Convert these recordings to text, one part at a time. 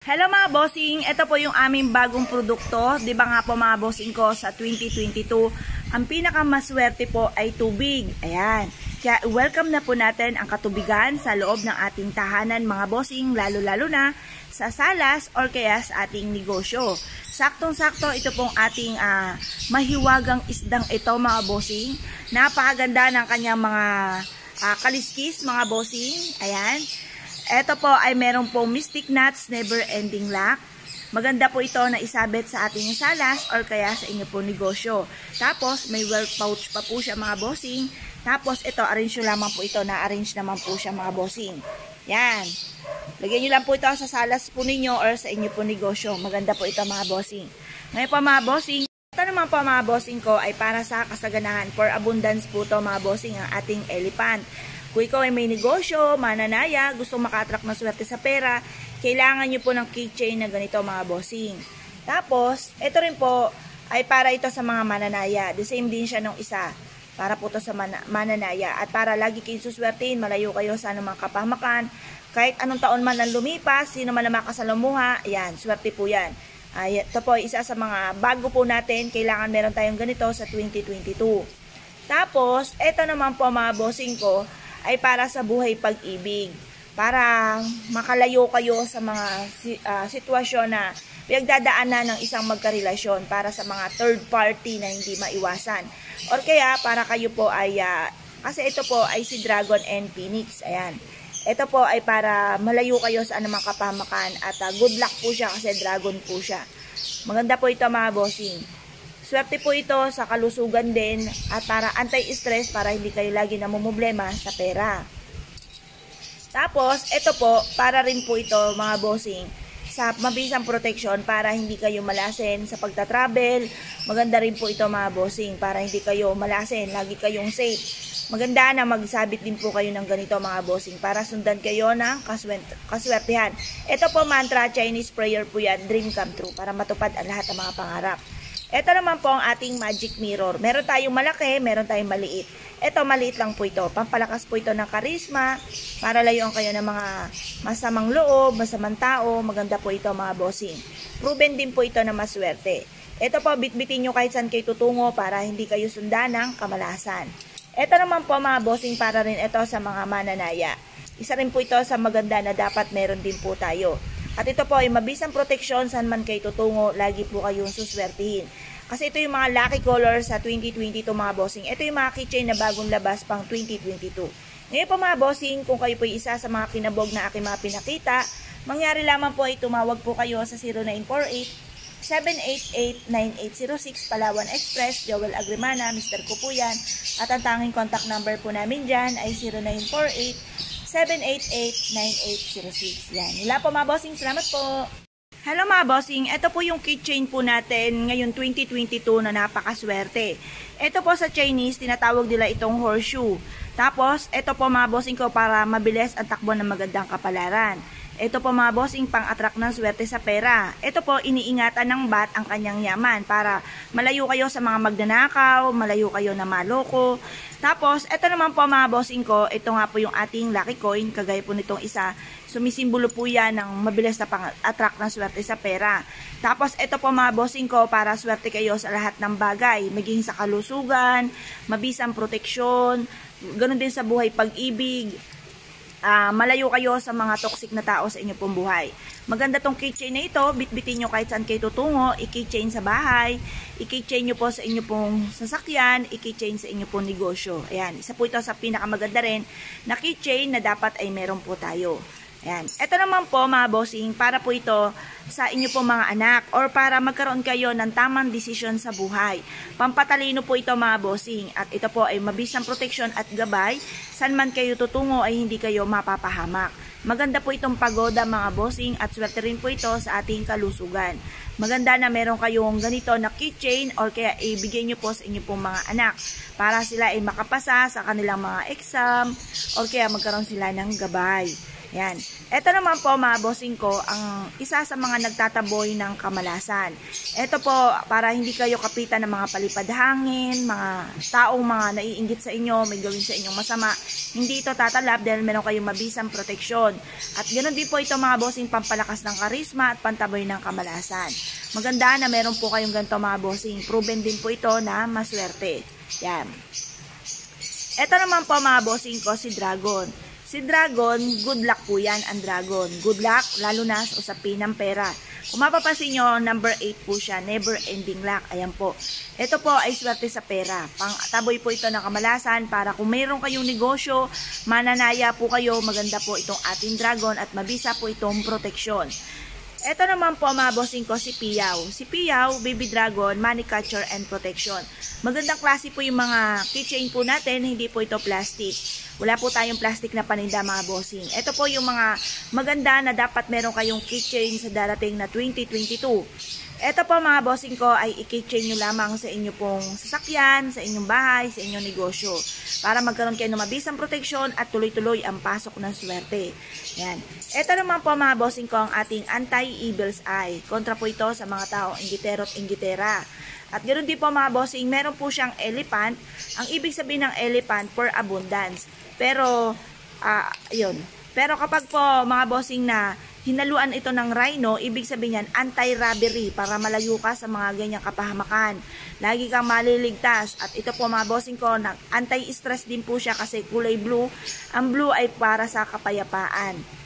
Hello mga bossing, ito po yung aming bagong produkto. Di ba nga po mga bossing ko sa 2022, ang pinakamaswerte po ay tubig. Ayan, kaya welcome na po natin ang katubigan sa loob ng ating tahanan mga bossing, lalo-lalo na sa salas or kaya sa ating negosyo. Saktong-sakto ito pong ating mahiwagang isdang ito mga bossing. Napakaganda ng kanyang mga kaliskis mga bossing. Ayan. Ito po ay meron pong Mystic Nuts Never Ending Lock. Maganda po ito na isabit sa ating salas or kaya sa inyo po negosyo. Tapos may well pouch pa po siya mga bossing. Tapos ito, arrange nyo lamang po ito. Na-arrange naman po siya mga bossing. Yan. Lagyan nyo lang po ito sa salas po ninyo or sa inyo po negosyo. Maganda po ito mga bossing. Ngayon po mga bossing, ito naman po mga bossing ko ay para sa kasaganahan. For abundance po ito mga bossing ang ating elephant. Kung ikaw ay may negosyo, mananaya, gustong maka-attract ng swerte sa pera, kailangan nyo po ng keychain na ganito mga bossing. Tapos, ito rin po ay para ito sa mga mananaya. The same din siya nung isa. Para po ito sa mananaya. At para lagi kayong suswertein, malayo kayo sa anumang kapahamakan. Kahit anong taon man ang lumipas, sino man ang makasalamuha, ayan, swerte po yan. Ito po, isa sa mga bago po natin, kailangan meron tayong ganito sa 2022. Tapos, ito naman po mga bossing ko, ay para sa buhay pag-ibig. Para makalayo kayo sa mga sitwasyon na pinagdadaanan ng isang magkarelasyon para sa mga third party na hindi maiwasan. Or kaya para kayo po ay, kasi ito po ay si Dragon and Phoenix. Ayan. Ito po ay para malayo kayo sa anumang kapahamakan at good luck po siya kasi dragon po siya. Maganda po ito mga bossing. Swerte po ito sa kalusugan din at para anti-stress para hindi kayo lagi namumblema sa pera. Tapos, ito po, para rin po ito mga bossing sa mabisang protection para hindi kayo malasin sa pagta-travel. Maganda rin po ito mga bossing para hindi kayo malasin, lagi kayong safe. Maganda na magsabit din po kayo ng ganito mga bossing para sundan kayo ng kaswertehan. Ito po mantra, Chinese prayer po yan, dream come true para matupad ang lahat ng mga pangarap. Ito naman po ang ating magic mirror. Meron tayong malaki, meron tayong maliit. Ito, maliit lang po ito. Pampalakas po ito ng karisma, para layuan kayo ng mga masamang loob, masamang tao. Maganda po ito mga bossing. Proven din po ito na maswerte. Ito po, bitbitin nyo kahit saan kayo tutungo para hindi kayo sundan ng kamalasan. Ito naman po mga bossing para rin ito sa mga mananaya. Isa rin po ito sa maganda na dapat meron din po tayo. At ito po ay mabisang proteksyon saan man kayo tutungo, lagi po kayong suswertihin. Kasi ito yung mga lucky colors sa 2022 mga bossing. Ito yung mga keychain na bagong labas pang 2022. Ngayon po mga bossing, kung kayo po isa sa mga kinabog na aking mga pinakita, mangyari lamang po ay tumawag po kayo sa 0948-788-9806 Palawan Express, Joel Agrimana, Mr. Kupuyan. At ang tanging contact number po namin dyan ay 0948-788-9806. Yan. Wala po mga bossing. Salamat po. Hello mga bossing. Ito po yung keychain po natin ngayon 2022 na napakaswerte. Ito po sa Chinese, tinatawag nila itong horseshoe. Tapos, ito po mga bossing ko para mabilis ang takbo ng magandang kapalaran. Ito po mga bossing pang-attract ng swerte sa pera. Ito po iniingatan ng bat ang kanyang yaman para malayo kayo sa mga magnanakaw, malayo kayo na maloko. Tapos, ito naman po mga bossing ko, ito nga po yung ating lucky coin, kagaya po nitong isa. Sumisimbolo po yan ng mabilis na pang-attract ng swerte sa pera. Tapos, ito po mga bossing ko, para swerte kayo sa lahat ng bagay, maging sa kalusugan, mabisang proteksyon, ganun din sa buhay pag-ibig. Malayo kayo sa mga toxic na tao sa inyo pong buhay. Maganda tong keychain na ito, bitbitin nyo kahit saan kayo tutungo, i-keychain sa bahay, i-keychain nyo po sa inyo pong sasakyan, i-keychain sa inyo pong negosyo. Ayan, isa po ito sa pinakamaganda rin na keychain na dapat ay meron po tayo. Ayan. Ito naman po mga bossing, para po ito sa inyo po mga anak or para magkaroon kayo ng tamang desisyon sa buhay. Pampatalino po ito mga bossing at ito po ay mabisang proteksyon at gabay. San man kayo tutungo ay hindi kayo mapapahamak. Maganda po itong pagoda mga bossing at swerte rin po ito sa ating kalusugan. Maganda na meron kayong ganito na keychain or kaya ibigay nyo po sa inyo pong mga anak para sila ay makapasa sa kanilang mga exam or kaya magkaroon sila ng gabay. Yan. Ito naman po mga bossing ko, ang isa sa mga nagtataboy ng kamalasan. Ito po, para hindi kayo kapitan ng mga palipad hangin, mga taong mga naiinggit sa inyo, may gawin sa inyong masama, hindi ito tatalab dahil meron kayong mabisang proteksyon. At ganoon din po ito mga bossing, pampalakas ng karisma at pantaboy ng kamalasan. Maganda na meron po kayong ganito mga bossing. Proven din po ito na maswerte. Yan. Ito naman po mga bossing ko, si Dragon. Si Dragon, good luck po yan ang Dragon. Good luck, lalo na sa usapin ng pera. Kung mapapansin nyo, number 8 po siya, never ending luck. Ayan po. Ito po ay swerte sa pera. Pang-taboy po ito ng kamalasan para kung mayroon kayong negosyo, mananaya po kayo, maganda po itong ating Dragon at mabisa po itong proteksyon. Ito naman po mga bossing ko, si Piyaw. Si Piyaw, Baby Dragon, Money Catcher and Protection. Magandang klase po yung mga keychain po natin, hindi po ito plastic. Wala po tayong plastic na paninda mga bossing. Ito po yung mga maganda na dapat meron kayong keychain sa darating na 2022. Ito po mga bossing ko ay i-keychain nyo lamang sa inyo pong sasakyan, sa inyong bahay, sa inyong negosyo. Para magkaroon kayo ng mabisang proteksyon at tuloy-tuloy ang pasok ng swerte. Yan. Ito naman po mga bossing ko ang ating anti-evil's eye. Kontra po ito sa mga taong inggitero at inggitera. At ganoon din po mga bossing, meron po siyang elephant. Ang ibig sabihin ng elephant for abundance. Pero, yun. Pero kapag po mga bossing na hinaluan ito ng rhino, ibig sabihin yan, anti-robbery para malayo ka sa mga ganyang kapahamakan. Lagi kang maliligtas. At ito po mga bossing ko, anti-stress din po siya kasi kulay blue. Ang blue ay para sa kapayapaan.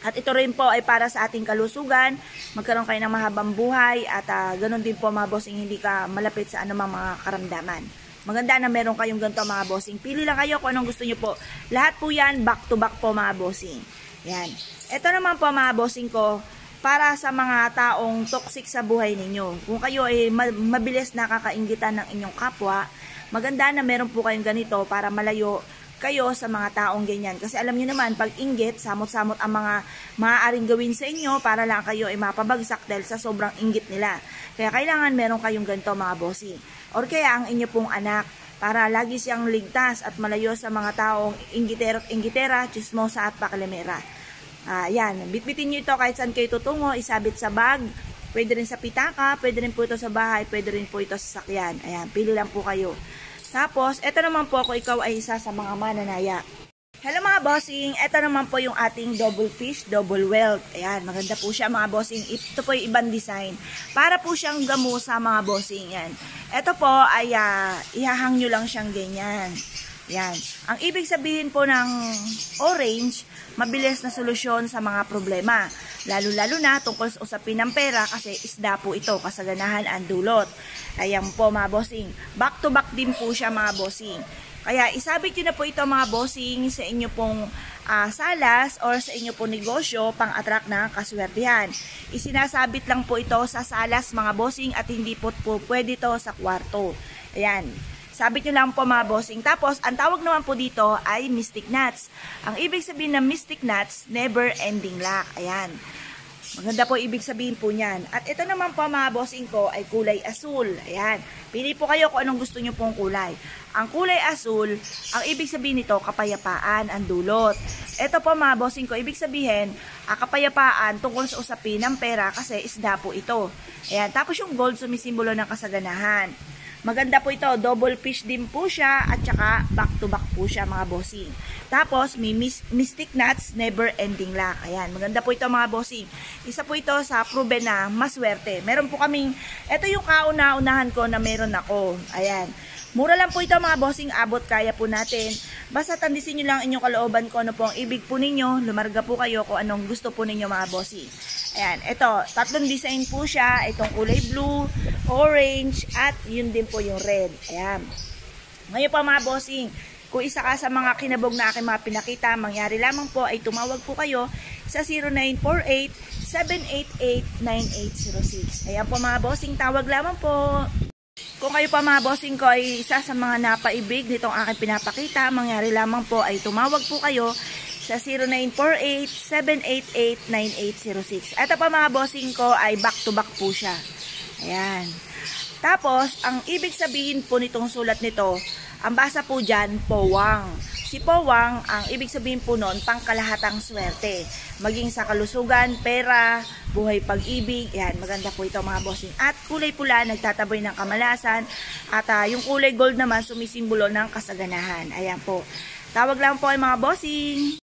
At ito rin po ay para sa ating kalusugan, magkaroon kayo ng mahabang buhay at ganun din po mga bossing, hindi ka malapit sa anumang mga karamdaman. Maganda na meron kayong ganito mga bossing. Pili lang kayo kung anong gusto nyo po. Lahat po yan, back to back po mga bossing. Yan. Ito naman po mga bossing ko, para sa mga taong toxic sa buhay ninyo. Kung kayo ay mabilis nakakainggitan ng inyong kapwa, maganda na meron po kayong ganito para malayo kayo sa mga taong ganyan. Kasi alam niyo naman, pag inggit, samot-samot ang mga maaaring gawin sa inyo para lang kayo ay mapabagsak dahil sa sobrang inggit nila. Kaya kailangan meron kayong ganito mga bossing. Or kaya ang inyo pong anak, para lagi siyang ligtas at malayo sa mga taong inggitero at inggitera, chismosa at pakilamera. Yan, bitbitin nyo ito kahit saan kayo tutungo, isabit sa bag, pwede rin sa pitaka, pwede rin po ito sa bahay, pwede rin po ito sa sakyan. Ayan, pili lang po kayo. Tapos, ito naman po kung ikaw ay isa sa mga mananaya. Hello mga bossing, ito naman po yung ating double fish, double wealth. Ayan, maganda po siya mga bossing. Ito po yung ibang design. Para po siyang gamusa mga bossing. Yan. Ito po ay ihahang nyo lang siyang ganyan. Yan. Ang ibig sabihin po ng orange, mabilis na solusyon sa mga problema. Lalo-lalo na tungkol sa usapin ng pera kasi isda po ito, kasaganahan ang dulot. Ayan po mga bossing. Back to back din po siya mga bossing. Kaya isabit nyo na po ito mga bossing sa inyo pong salas or sa inyo pong negosyo pang-attract ng kaswertihan. Isinasabit lang po ito sa salas mga bossing at hindi po pwede ito sa kwarto. Ayan. Sabit nyo lang po mga bossing. Tapos, ang tawag naman po dito ay mystic nuts. Ang ibig sabihin ng mystic nuts, never ending luck. Ayan. Maganda po ibig sabihin po niyan. At ito naman po mga bossing ko ay kulay asul. Ayan. Pili po kayo kung anong gusto nyo pong kulay. Ang kulay asul, ang ibig sabihin nito, kapayapaan, ang dulot. Ito po mga bossing ko, ibig sabihin, kapayapaan tungkol sa usapin ng pera kasi isda po ito. Ayan. Tapos yung gold sumisimbolo ng kasaganahan. Maganda po ito, double fish din po siya at saka back to back po siya mga bossing. Tapos may mystic nuts, never ending luck. Ayan, maganda po ito mga bossing. Isa po ito sa proven na maswerte. Meron po kaming, ito yung kauna-unahan ko na meron ako. Ayan. Mura lang po ito mga bossing, abot kaya po natin. Basta tandisin nyo lang inyong kalooban ko ano po ang ibig po ninyo. Lumarga po kayo kung anong gusto po ninyo mga bossing. Ayan, ito, tatlong design po siya. Itong kulay blue, orange, at yun din po yung red. Ayan. Ngayon pa mga bossing, kung isa ka sa mga kinabog na aking mga pinakita, mangyari lamang po ay tumawag po kayo sa 0948-788-9806. Ayan po mga bossing, tawag lamang po. Kung kayo pa mga bossing ko ay isa sa mga napaibig nitong aking pinapakita, mangyari lamang po ay tumawag po kayo sa 0948-788-9806. Ito pa mga bossing ko ay back to back po siya. Ayan. Tapos, ang ibig sabihin po nitong sulat nito, ang basa po dyan, powang. Si Powang, ang ibig sabihin po nun, pangkalahatang swerte. Maging sa kalusugan, pera, buhay pag-ibig. Yan, maganda po ito mga bossing. At kulay pula, nagtataboy ng kamalasan. At yung kulay gold naman, sumisimbolo ng kasaganahan. Ayan po. Tawag lang po ay mga bossing.